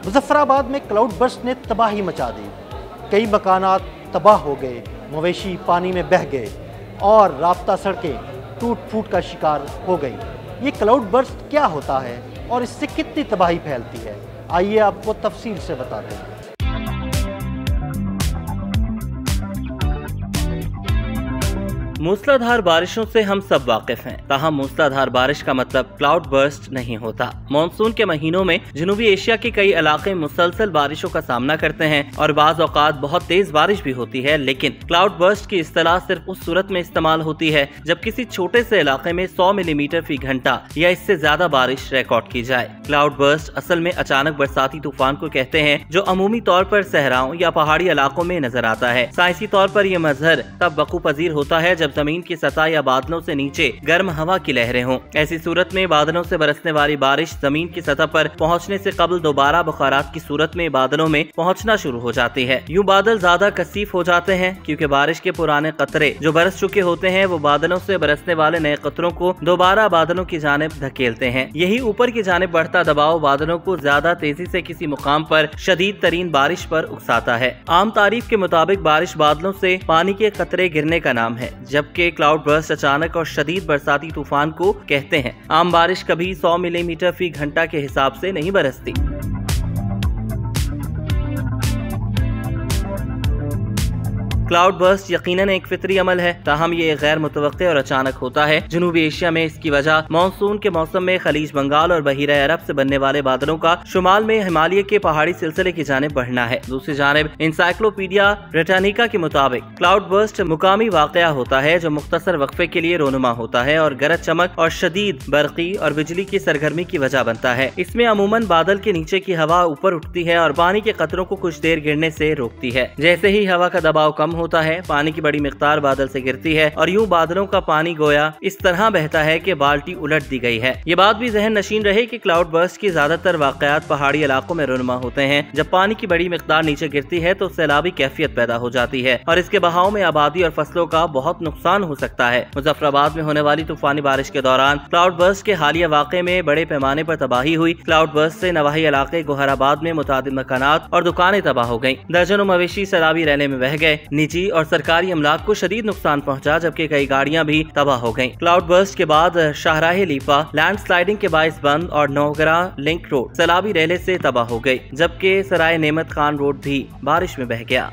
मुजफ्फराबाद में cloud burst ने तबाही मचा दी। कई मकानात तबाह हो गए, मवेशी पानी में बह गए और राब्ता सड़कें टूट फूट का शिकार हो गई। ये क्लाउड बर्स्ट क्या होता है और इससे कितनी तबाही फैलती है, आइए आपको तफसील से बताते हैं। मूसलाधार बारिशों से हम सब वाकिफ हैं, ताहम मूसलाधार बारिश का मतलब क्लाउड बर्स्ट नहीं होता। मानसून के महीनों में जनूबी एशिया के कई इलाके मुसलसल बारिशों का सामना करते हैं और बाज़ औक़ात बहुत तेज बारिश भी होती है, लेकिन क्लाउड बर्स्ट की इस्तिलाह सिर्फ उस सूरत में इस्तेमाल होती है जब किसी छोटे से इलाके में 100 मिलीमीटर फी घंटा या इससे ज्यादा बारिश रिकॉर्ड की जाए। क्लाउड बर्स्ट असल में अचानक बरसाती तूफान को कहते हैं, जो अमूमी तौर पर सहराओं या पहाड़ी इलाकों में नजर आता है। साइंसी तौर पर यह मजहर तब वकू पजीर होता है जब जमीन की सतह या बादलों से नीचे गर्म हवा की लहरें हों। ऐसी सूरत में बादलों से बरसने वाली बारिश जमीन की सतह पर पहुंचने से कबल दोबारा बुखारात की सूरत में बादलों में पहुंचना शुरू हो जाती है। यूं बादल ज्यादा कसीफ हो जाते हैं क्योंकि बारिश के पुराने कतरे जो बरस चुके होते हैं वो बादलों से बरसने वाले नए कतरों को दोबारा बादलों की जानिब धकेलते हैं। यही ऊपर की जानिब बढ़ता दबाव बादलों को ज्यादा तेजी से किसी मुकाम पर शदीद तरीन बारिश पर उकसाता है। आम तारीफ के मुताबिक बारिश बादलों से पानी के कतरे गिरने का नाम है, जबकि क्लाउड बर्स्ट अचानक और शदीद बरसाती तूफान को कहते हैं। आम बारिश कभी 100 मिलीमीटर फी घंटा के हिसाब से नहीं बरसती। क्लाउड बर्स्ट यकीनन एक फितरी अमल है, ताहम ये गैर मुतवक्के और अचानक होता है। जनूबी एशिया में इसकी वजह मानसून के मौसम में खलीज बंगाल और बहीरा अरब से बनने वाले बादलों का शुमाल में हिमालय के पहाड़ी सिलसिले की जानिब बढ़ना है। दूसरी जानिब इंसाइक्लोपीडिया ब्रिटानिका के मुताबिक क्लाउड बर्स्ट मुकामी वाकया होता है जो मुख्तसर वक्फे के लिए रोनुमा होता है और गरज चमक और शदीद बरकी और बिजली की सरगर्मी की वजह बनता है। इसमें अमूमन बादल के नीचे की हवा ऊपर उठती है और पानी के कतरों को कुछ देर गिरने से रोकती है। जैसे ही हवा का दबाव कम होता है, पानी की बड़ी मिकदार बादल से गिरती है और यूं बादलों का पानी गोया इस तरह बहता है कि बाल्टी उलट दी गई है। ये बात भी जहन नशीन रहे कि क्लाउड बर्स्ट की ज्यादातर वाकयात पहाड़ी इलाकों में रुनमा होते हैं। जब पानी की बड़ी मिकदार नीचे गिरती है तो सैलाबी कैफियत पैदा हो जाती है और इसके बहाव में आबादी और फसलों का बहुत नुकसान हो सकता है। मुजफ्फराबाद में होने वाली तूफानी बारिश के दौरान क्लाउड बर्स्ट के हालिया वाक़े में बड़े पैमाने पर तबाही हुई। क्लाउड बर्स्ट से नवाही इलाके गोहराबाद में मुतादिद मकानात और दुकानें तबाह हो गयी। दर्जनों मवेशी सैलाबी रैले में बह गए। निजी और सरकारी अमलाक को शदीद नुकसान पहुंचा, जबकि कई गाड़ियां भी तबाह हो गईं। क्लाउड बर्स्ट के बाद शाहराह लीपा लैंड स्लाइडिंग के बाइस बंद और नौगरा लिंक रोड सैलाबी रेले से तबाह हो गई, जबकि सराय नेमत खान रोड भी बारिश में बह गया।